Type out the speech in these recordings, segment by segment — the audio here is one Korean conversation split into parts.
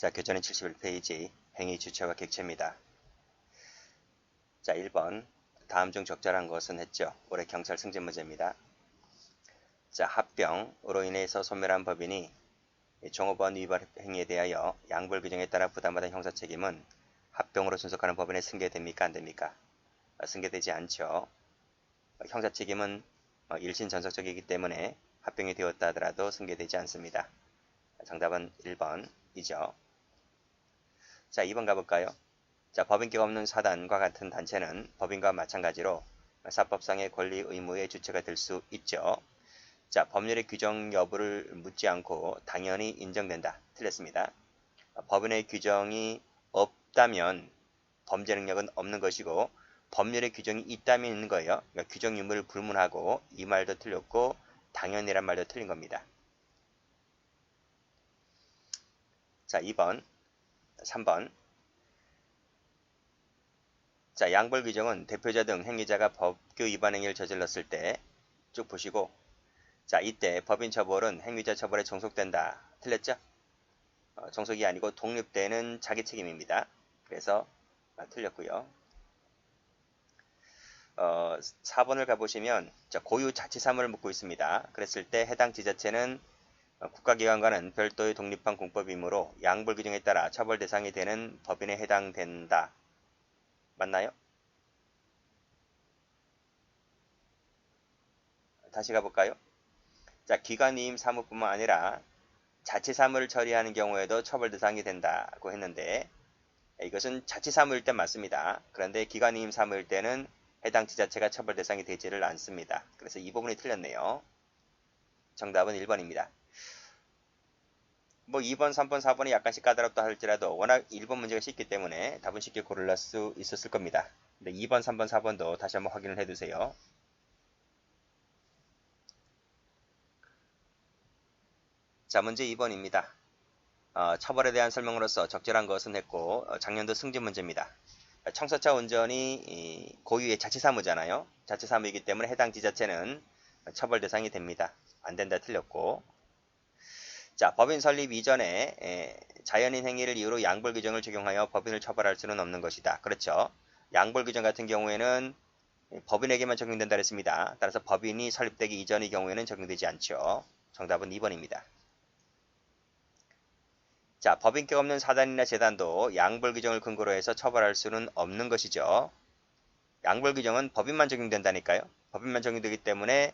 자, 교재는 71페이지 행위 주체와 객체입니다. 자, 1번 다음 중 적절한 것은 했죠. 올해 경찰 승진 문제입니다. 자, 합병으로 인해서 소멸한 법인이 종업원 위반 행위에 대하여 양벌 규정에 따라 부담받은 형사 책임은 합병으로 존속하는 법인에 승계됩니까? 안 됩니까? 승계되지 않죠. 형사 책임은 일신 전속적이기 때문에 합병이 되었다 하더라도 승계되지 않습니다. 정답은 1번이죠. 자, 2번 가볼까요? 자, 법인격 없는 사단과 같은 단체는 법인과 마찬가지로 사법상의 권리 의무의 주체가 될 수 있죠. 자, 법률의 규정 여부를 묻지 않고 당연히 인정된다. 틀렸습니다. 법인의 규정이 없다면 범죄 능력은 없는 것이고 법률의 규정이 있다면 있는 거예요. 그러니까 규정 유무를 불문하고 이 말도 틀렸고 당연이란 말도 틀린 겁니다. 자, 2번, 3번. 자, 양벌 규정은 대표자 등 행위자가 법규 위반 행위를 저질렀을 때 쭉 보시고, 자, 이때 법인 처벌은 행위자 처벌에 종속된다. 틀렸죠? 종속이 아니고 독립되는 자기 책임입니다. 그래서 틀렸고요. 4번을 가보시면 고유 자치사무를 묻고 있습니다. 그랬을 때 해당 지자체는 국가기관과는 별도의 독립한 공법이므로 양벌 규정에 따라 처벌 대상이 되는 법인에 해당된다. 맞나요? 다시 가볼까요? 자, 기관이임 사무뿐만 아니라 자치사무를 처리하는 경우에도 처벌 대상이 된다고 했는데 이것은 자치사무일 때 맞습니다. 그런데 기관이임 사무일 때는 해당 지자체가 처벌 대상이 되지를 않습니다. 그래서 이 부분이 틀렸네요. 정답은 1번입니다. 뭐 2번, 3번, 4번이 약간씩 까다롭다 할지라도 워낙 1번 문제가 쉽기 때문에 답은 쉽게 고를 수 있었을 겁니다. 근데 2번, 3번, 4번도 다시 한번 확인을 해두세요. 자, 문제 2번입니다. 처벌에 대한 설명으로서 적절한 것은 했고 작년도 승진 문제입니다. 청소차 운전이 고유의 자치사무잖아요. 자치사무이기 때문에 해당 지자체는 처벌 대상이 됩니다. 안 된다 틀렸고, 자, 법인 설립 이전에 자연인 행위를 이유로 양벌 규정을 적용하여 법인을 처벌할 수는 없는 것이다. 그렇죠. 양벌 규정 같은 경우에는 법인에게만 적용된다 그랬습니다. 따라서 법인이 설립되기 이전의 경우에는 적용되지 않죠. 정답은 2번입니다. 자, 법인격 없는 사단이나 재단도 양벌 규정을 근거로 해서 처벌할 수는 없는 것이죠. 양벌 규정은 법인만 적용된다니까요. 법인만 적용되기 때문에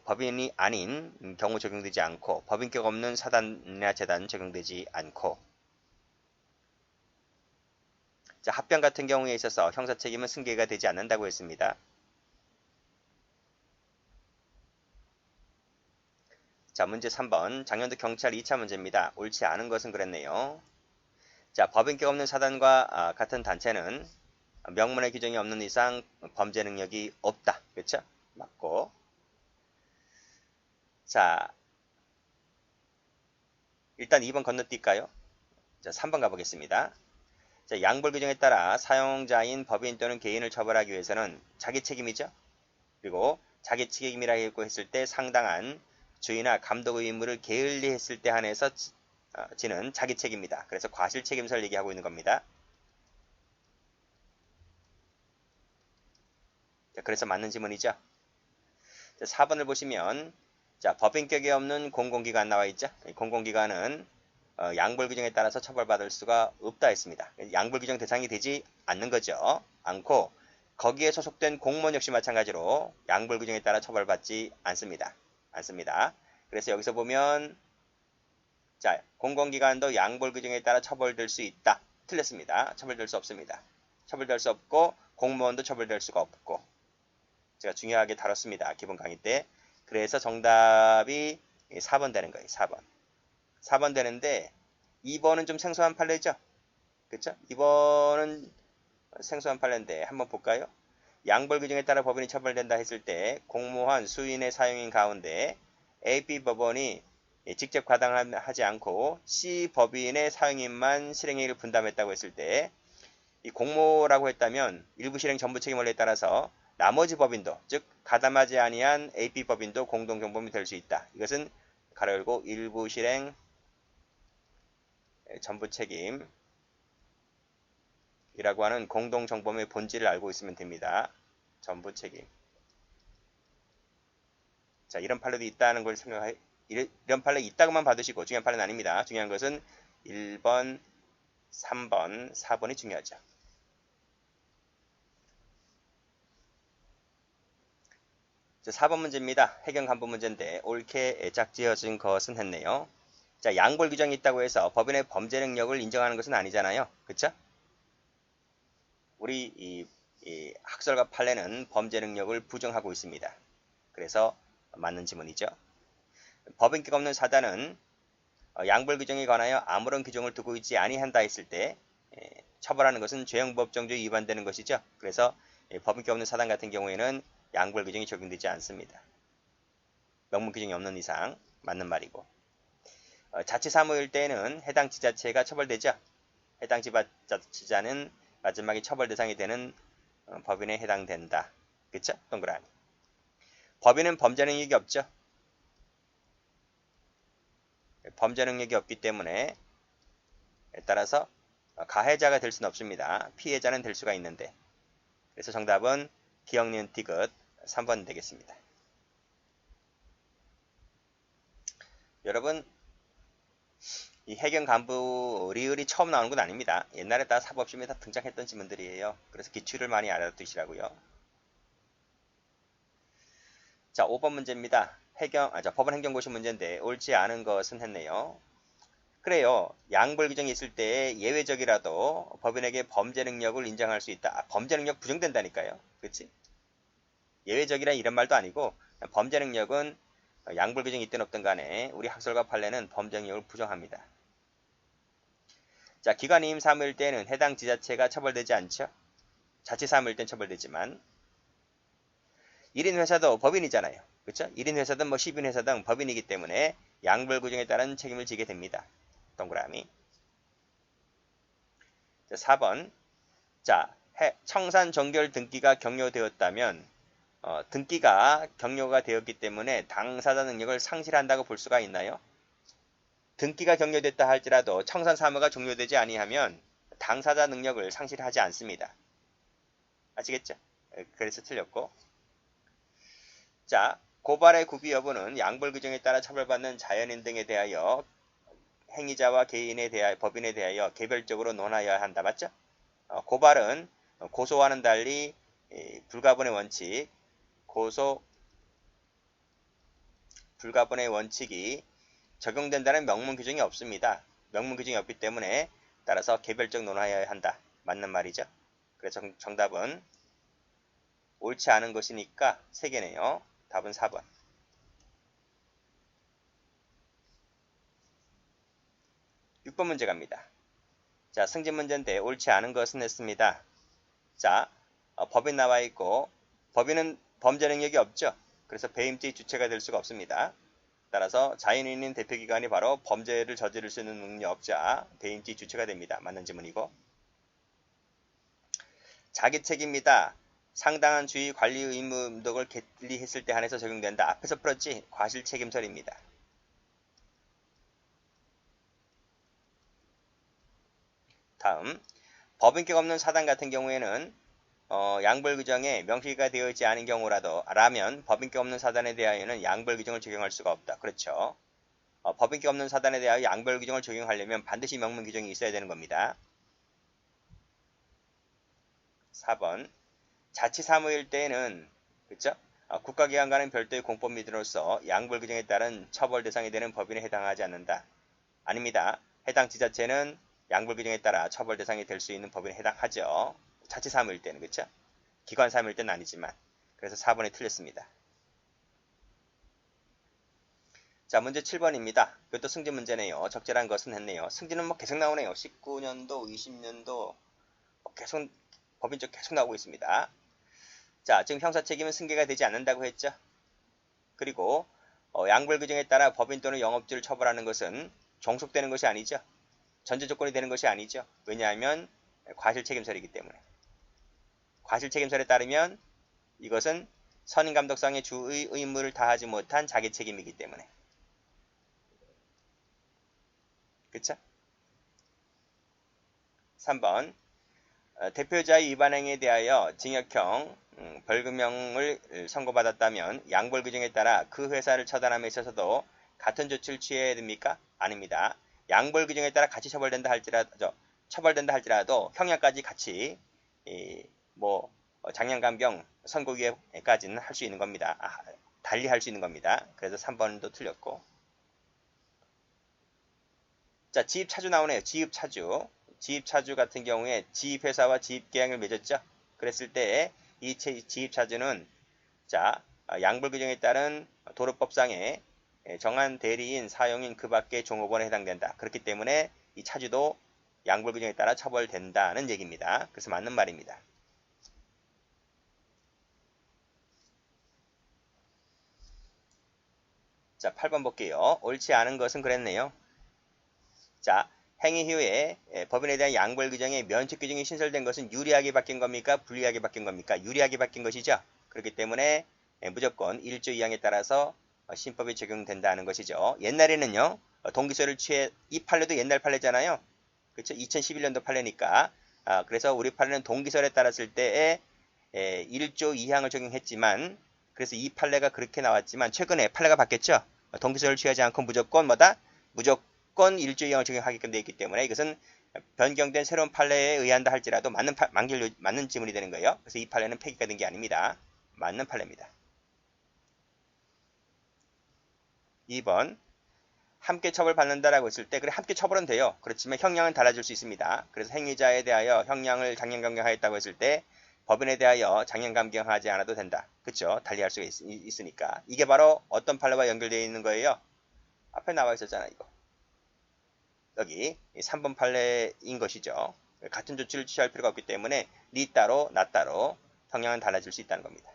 법인이 아닌 경우 적용되지 않고 법인격 없는 사단이나 재단 적용되지 않고, 자, 합병 같은 경우에 있어서 형사 책임은 승계가 되지 않는다고 했습니다. 자, 문제 3번 작년도 경찰 2차 문제입니다. 옳지 않은 것은 그랬네요. 자, 법인격 없는 사단과 같은 단체는 명문의 규정이 없는 이상 범죄 능력이 없다. 그렇죠? 맞고. 자, 일단 2번 건너뛸까요? 자, 3번 가보겠습니다. 자, 양벌 규정에 따라 사용자인 법인 또는 개인을 처벌하기 위해서는 자기 책임이죠. 그리고 자기 책임이라고 했을 때 상당한 주의나 감독의 의무를 게을리했을 때 한해서 지는 자기 책임입니다. 그래서 과실 책임서를 얘기하고 있는 겁니다. 자, 그래서 맞는 지문이죠. 자, 4번을 보시면 자, 법인격이 없는 공공기관 나와 있죠. 공공기관은 양벌 규정에 따라서 처벌받을 수가 없다 했습니다. 양벌 규정 대상이 되지 않는 거죠. 않고 거기에 소속된 공무원 역시 마찬가지로 양벌 규정에 따라 처벌받지 않습니다. 그래서 여기서 보면 자, 공공기관도 양벌 규정에 따라 처벌될 수 있다. 틀렸습니다. 처벌될 수 없습니다. 처벌될 수 없고 공무원도 처벌될 수가 없고, 제가 중요하게 다뤘습니다. 기본 강의 때. 그래서 정답이 4번 되는 거예요. 4번. 4번 되는데 2번은 좀 생소한 판례죠. 그렇죠? 2번은 생소한 판례인데 한번 볼까요? 양벌 규정에 따라 법인이 처벌된다 했을 때 공무원, 수인의 사용인 가운데 AB 법원이 직접 가담하지 않고 C 법인의 사용인만 실행행위를 분담했다고 했을 때 이 공모라고 했다면 일부 실행 전부 책임 원리에 따라서 나머지 법인도, 즉 가담하지 아니한 AB 법인도 공동경범이 될 수 있다. 이것은 가로 열고 일부 실행 전부 책임이라고 하는 공동정범의 본질을 알고 있으면 됩니다. 전부 책임. 자, 이런 판례도 있다는 걸 생각해, 이런 판례 있다고만 받으시고 중요한 판례는 아닙니다. 중요한 것은 1번, 3번, 4번이 중요하죠. 자, 4번 문제입니다. 해경 간부 문제인데 옳게 짝지어진 것은 했네요. 자, 양벌 규정이 있다고 해서 법인의 범죄 능력을 인정하는 것은 아니잖아요. 그쵸? 우리 이 학설과 판례는 범죄 능력을 부정하고 있습니다. 그래서 맞는 지문이죠. 법인격 없는 사단은 양벌 규정에 관하여 아무런 규정을 두고 있지 아니한다 했을 때 처벌하는 것은 죄형법정주에 위반되는 것이죠. 그래서 법인격 없는 사단 같은 경우에는 양벌 규정이 적용되지 않습니다. 명문 규정이 없는 이상 맞는 말이고, 자치사무일 때에는 해당 지자체가 처벌되죠. 해당 지자체는 마지막에 처벌 대상이 되는 법인에 해당된다. 그쵸? 동그라미. 법인은 범죄 능력이 없죠. 범죄 능력이 없기 때문에 따라서 가해자가 될 수는 없습니다. 피해자는 될 수가 있는데, 그래서 정답은 기억, 니은, 디귿 3번 되겠습니다. 여러분, 이 해경 간부 리을이 처음 나오는 건 아닙니다. 옛날에 다 사법시험에 다 등장했던 지문들이에요. 그래서 기출을 많이 알아두시라고요. 자, 5번 문제입니다. 법원 행정고시 문제인데 옳지 않은 것은 했네요. 그래요. 양벌 규정이 있을 때 예외적이라도 법인에게 범죄 능력을 인정할 수 있다. 범죄 능력 부정된다니까요. 그렇지? 예외적이라 이런 말도 아니고 범죄 능력은 양벌 규정이 있든 없든 간에 우리 학설과 판례는 범죄 능력을 부정합니다. 자, 기관 임임 사무일 때는 해당 지자체가 처벌되지 않죠. 자치 사무일 땐 처벌되지만 1인 회사도 법인이잖아요. 그렇죠? 1인 회사든 뭐 10인 회사든 법인이기 때문에 양벌 규정에 따른 책임을 지게 됩니다. 동그라미. 자, 4번. 자, 청산 정결 등기가 경료되었다면 등기가 경료가 되었기 때문에 당사자 능력을 상실한다고 볼 수가 있나요? 등기가 경료됐다 할지라도 청산 사무가 종료되지 아니하면 당사자 능력을 상실하지 않습니다. 아시겠죠? 그래서 틀렸고. 자, 고발의 구비 여부는 양벌 규정에 따라 처벌받는 자연인 등에 대하여 행위자와 개인에 대하여 법인에 대하여 개별적으로 논하여야 한다. 맞죠? 고발은 고소와는 달리 불가분의 원칙, 불가분의 원칙이 적용된다는 명문 규정이 없습니다. 명문 규정이 없기 때문에 따라서 개별적 논하여야 한다. 맞는 말이죠. 그래서 정답은 옳지 않은 것이니까 3개네요. 답은 4번. 6번 문제 갑니다. 자, 승진 문제인데 옳지 않은 것은 했습니다. 자, 법인 나와 있고 법인은 범죄 능력이 없죠. 그래서 배임죄의 주체가 될 수가 없습니다. 따라서 자연인인 대표기관이 바로 범죄를 저지를 수 있는 능력자, 배임죄의 주체가 됩니다. 맞는 지문이고. 자기책임이다. 상당한 주의 관리 의무 등을 개리했을 때 한해서 적용된다. 앞에서 풀었지? 과실책임설입니다. 다음, 법인격 없는 사단 같은 경우에는 양벌 규정에 명시가 되어 있지 않은 경우라면 법인격 없는 사단에 대하여는 양벌 규정을 적용할 수가 없다. 그렇죠. 법인격 없는 사단에 대하여 양벌 규정을 적용하려면 반드시 명문 규정이 있어야 되는 겁니다. 4번, 자치사무일 때에는 그렇죠? 국가기관과는 별도의 공법 및으로서 양벌 규정에 따른 처벌 대상이 되는 법인에 해당하지 않는다. 아닙니다. 해당 지자체는 양벌 규정에 따라 처벌 대상이 될 수 있는 법인에 해당하죠. 자치사무일 때는 그렇죠? 기관 사무일 때는 아니지만. 그래서 4번이 틀렸습니다. 자, 문제 7번입니다. 이것도 승진 문제네요. 적절한 것은 했네요. 승진은 뭐 계속 나오네요. 19년도, 20년도 계속 법인적 계속 나오고 있습니다. 자, 지금 형사책임은 승계가 되지 않는다고 했죠. 그리고 양벌 규정에 따라 법인 또는 영업주를 처벌하는 것은 종속되는 것이 아니죠. 전제 조건이 되는 것이 아니죠. 왜냐하면 과실책임설이기 때문에. 과실책임설에 따르면 이것은 선임감독상의 주의 의무를 다하지 못한 자기책임이기 때문에. 그쵸? 3번 대표자의 위반 행위에 대하여 징역형 벌금형을 선고받았다면 양벌 규정에 따라 그 회사를 처단함에 있어서도 같은 조치를 취해야 됩니까? 아닙니다. 양벌 규정에 따라 같이 처벌된다 할지라도 형량까지 같이 장량감경 선고유예까지는 할 수 있는 겁니다. 달리 할 수 있는 겁니다. 그래서 3번도 틀렸고. 자, 지입차주 나오네요. 지입차주. 지입차주 같은 경우에 지입회사와 지입계약을 맺었죠. 그랬을 때 이 지입차주는 양벌 규정에 따른 도로법상의 정한 대리인, 사용인 그 밖의 종업원에 해당된다. 그렇기 때문에 이 차주도 양벌 규정에 따라 처벌된다는 얘기입니다. 그래서 맞는 말입니다. 자, 8번 볼게요. 옳지 않은 것은 그랬네요. 자, 행위 이후에 법인에 대한 양벌 규정의 면책 규정이 신설된 것은 유리하게 바뀐 겁니까? 불리하게 바뀐 겁니까? 유리하게 바뀐 것이죠. 그렇기 때문에 무조건 1조 2항에 따라서 신법이 적용된다는 것이죠. 옛날에는요. 동기소를 취해 이 판례도 옛날 판례잖아요. 그렇죠? 2011년도 판례니까. 그래서 우리 판례는 동기설에 따랐을 때에 1조 2항을 적용했지만 그래서 이 판례가 그렇게 나왔지만 최근에 판례가 바뀌었죠. 동기소를 취하지 않고 무조건 무조건 1조 2항을 적용하게끔 되어 있기 때문에 이것은 변경된 새로운 판례에 의한다 할지라도 맞는 지문이 되는 거예요. 그래서 이 판례는 폐기가 된 게 아닙니다. 맞는 판례입니다. 2번 함께 처벌받는다라고 했을 때 그래 함께 처벌은 돼요. 그렇지만 형량은 달라질 수 있습니다. 그래서 행위자에 대하여 형량을 장량감경하였다고 했을 때 법인에 대하여 장량감경하지 않아도 된다. 그렇죠? 달리할 수가 있으니까. 이게 바로 어떤 판례와 연결되어 있는 거예요? 앞에 나와 있었잖아 이거. 여기 3번 판례인 것이죠. 같은 조치를 취할 필요가 없기 때문에 니 따로 나 따로 형량은 달라질 수 있다는 겁니다.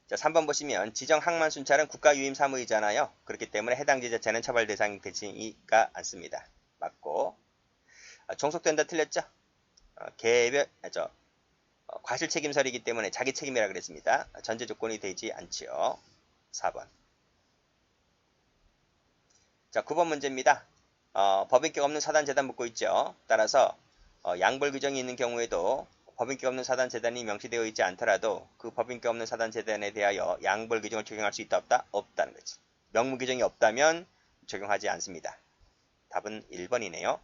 자, 3번 보시면 지정 항만 순찰은 국가유임 사무이잖아요. 그렇기 때문에 해당 지자체는 처벌 대상이 되지가 않습니다. 맞고 종속된다 틀렸죠? 과실 책임설이기 때문에 자기 책임이라 그랬습니다. 전제 조건이 되지 않지요. 4번. 자, 9번 문제입니다. 법인격 없는 사단재단 묻고 있죠. 따라서 양벌 규정이 있는 경우에도 법인격 없는 사단재단이 명시되어 있지 않더라도 그 법인격 없는 사단재단에 대하여 양벌 규정을 적용할 수 있다 없다? 없다는 거지. 명무 규정이 없다면 적용하지 않습니다. 답은 1번이네요.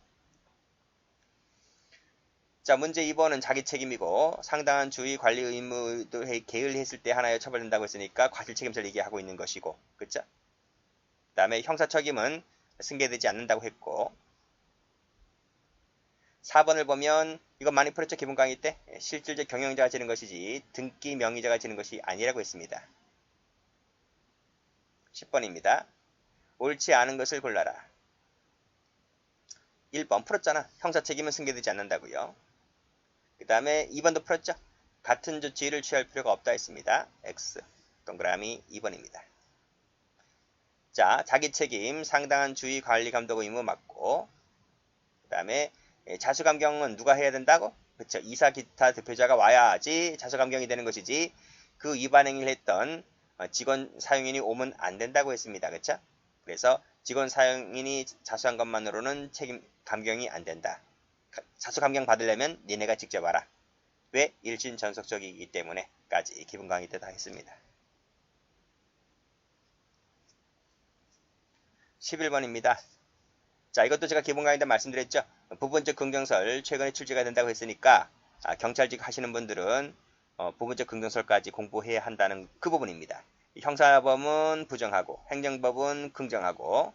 자, 문제 2번은 자기 책임이고 상당한 주의 관리 의무를 게을리했을 때 하나에 처벌된다고 했으니까 과실책임설 얘기하고 있는 것이고, 그쵸? 그 다음에 형사책임은 승계되지 않는다고 했고, 4번을 보면 이거 많이 풀었죠? 기본 강의 때 실질적 경영자가 지는 것이지 등기 명의자가 지는 것이 아니라고 했습니다. 10번입니다. 옳지 않은 것을 골라라. 1번 풀었잖아. 형사책임은 승계되지 않는다고요. 그 다음에 2번도 풀었죠? 같은 조치를 취할 필요가 없다 했습니다. X. 동그라미 2번입니다. 자, 자기 책임, 상당한 주의, 관리, 감독 의무 맞고, 그 다음에 자수감경은 누가 해야 된다고? 그렇죠. 이사 기타 대표자가 와야지 자수감경이 되는 것이지 그 위반 행위를 했던 직원 사용인이 오면 안 된다고 했습니다. 그렇죠? 그래서 직원 사용인이 자수한 것만으로는 책임 감경이 안 된다. 자수감경 받으려면 니네가 직접 와라. 왜? 일신전속적이기 때문에까지 기본 강의 때 다 했습니다. 11번입니다. 자, 이것도 제가 기본 강의 때 말씀드렸죠. 부분적 긍정설 최근에 출제가 된다고 했으니까 경찰직 하시는 분들은 부분적 긍정설까지 공부해야 한다는 그 부분입니다. 형사법은 부정하고 행정법은 긍정하고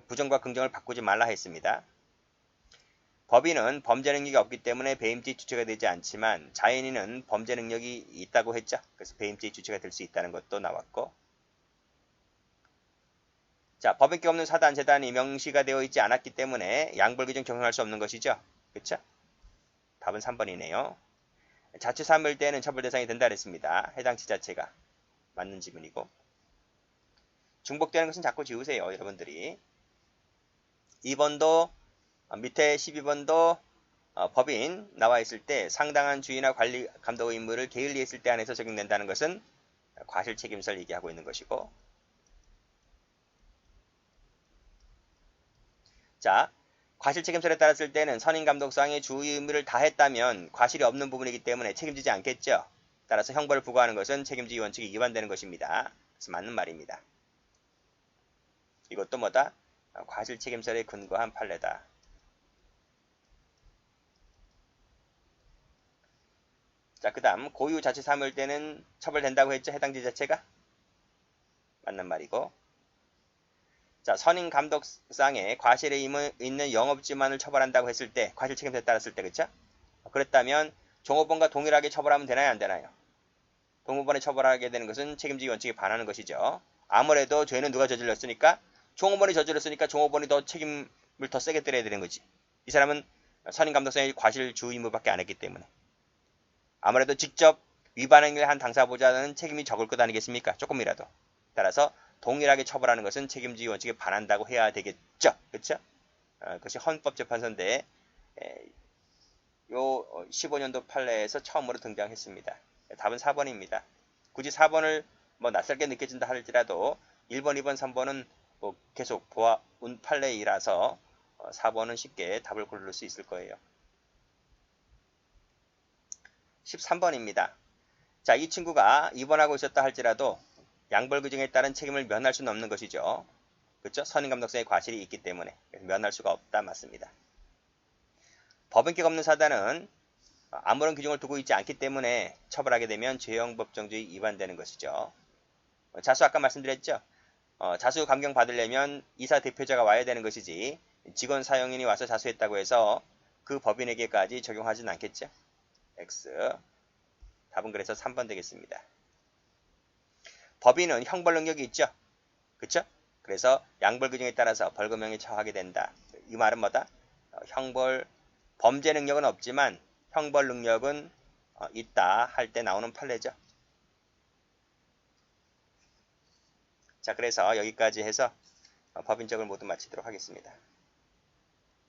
부정과 긍정을 바꾸지 말라 했습니다. 법인은 범죄 능력이 없기 때문에 배임죄 주체가 되지 않지만 자연인은 범죄 능력이 있다고 했죠. 그래서 배임죄 주체가 될 수 있다는 것도 나왔고, 자, 법인격 없는 사단, 재단이 명시가 되어 있지 않았기 때문에 양벌 규정 적용할 수 없는 것이죠. 그렇죠? 답은 3번이네요. 자체 사무일 때는 처벌 대상이 된다 그랬습니다. 해당 지자체가. 맞는 지문이고. 중복되는 것은 자꾸 지우세요. 여러분들이. 2번도 밑에 12번도 법인 나와 있을 때 상당한 주의나 관리 감독 의무를 게을리 했을 때 안에서 적용된다는 것은 과실 책임설 얘기하고 있는 것이고, 자, 과실책임설에 따랐을 때는 선임감독사항의 주의 의무를 다했다면 과실이 없는 부분이기 때문에 책임지지 않겠죠. 따라서 형벌을 부과하는 것은 책임지기 원칙이 위반되는 것입니다. 그래서 맞는 말입니다. 이것도 뭐다? 과실책임설에 근거한 판례다. 자, 그 다음 고유 자체 사무일 때는 처벌된다고 했죠. 해당 지자체가? 맞는 말이고. 자, 선임 감독상에 과실에 있는 영업지만을 처벌한다고 했을 때, 과실 책임자에 따랐을 때, 그쵸? 그랬다면 종업원과 동일하게 처벌하면 되나요, 안 되나요? 동업원에 처벌하게 되는 것은 책임지기 원칙에 반하는 것이죠. 아무래도 죄는 누가 저질렀으니까? 종업원이 저질렀으니까 종업원이 더 책임을 더 세게 때려야 되는 거지. 이 사람은 선임 감독상의 과실 주 의무밖에 안 했기 때문에. 아무래도 직접 위반 행위를 한 당사자보다는 책임이 적을 것 아니겠습니까? 조금이라도. 따라서 동일하게 처벌하는 것은 책임지기 원칙에 반한다고 해야 되겠죠. 그렇죠? 그것이 헌법재판소인데 요 15년도 판례에서 처음으로 등장했습니다. 답은 4번입니다. 굳이 4번을 뭐 낯설게 느껴진다 할지라도 1번, 2번, 3번은 뭐 계속 보아온 판례이라서 4번은 쉽게 답을 고를 수 있을 거예요. 13번입니다. 자, 이 친구가 입원하고 있었다 할지라도 양벌 규정에 따른 책임을 면할 수는 없는 것이죠. 그렇죠? 선임감독상의 과실이 있기 때문에 면할 수가 없다 맞습니다. 법인격 없는 사단은 아무런 규정을 두고 있지 않기 때문에 처벌하게 되면 죄형법정주의 위반되는 것이죠. 자수 아까 말씀드렸죠? 자수 감경 받으려면 이사 대표자가 와야 되는 것이지 직원 사용인이 와서 자수했다고 해서 그 법인에게까지 적용하진 않겠죠. X. 답은 그래서 3번 되겠습니다. 법인은 형벌 능력이 있죠. 그쵸? 그래서 양벌 규정에 따라서 벌금형에 처하게 된다. 이 말은 뭐다? 형벌, 범죄 능력은 없지만 형벌 능력은 있다 할 때 나오는 판례죠. 자, 그래서 여기까지 해서 법인적을 모두 마치도록 하겠습니다.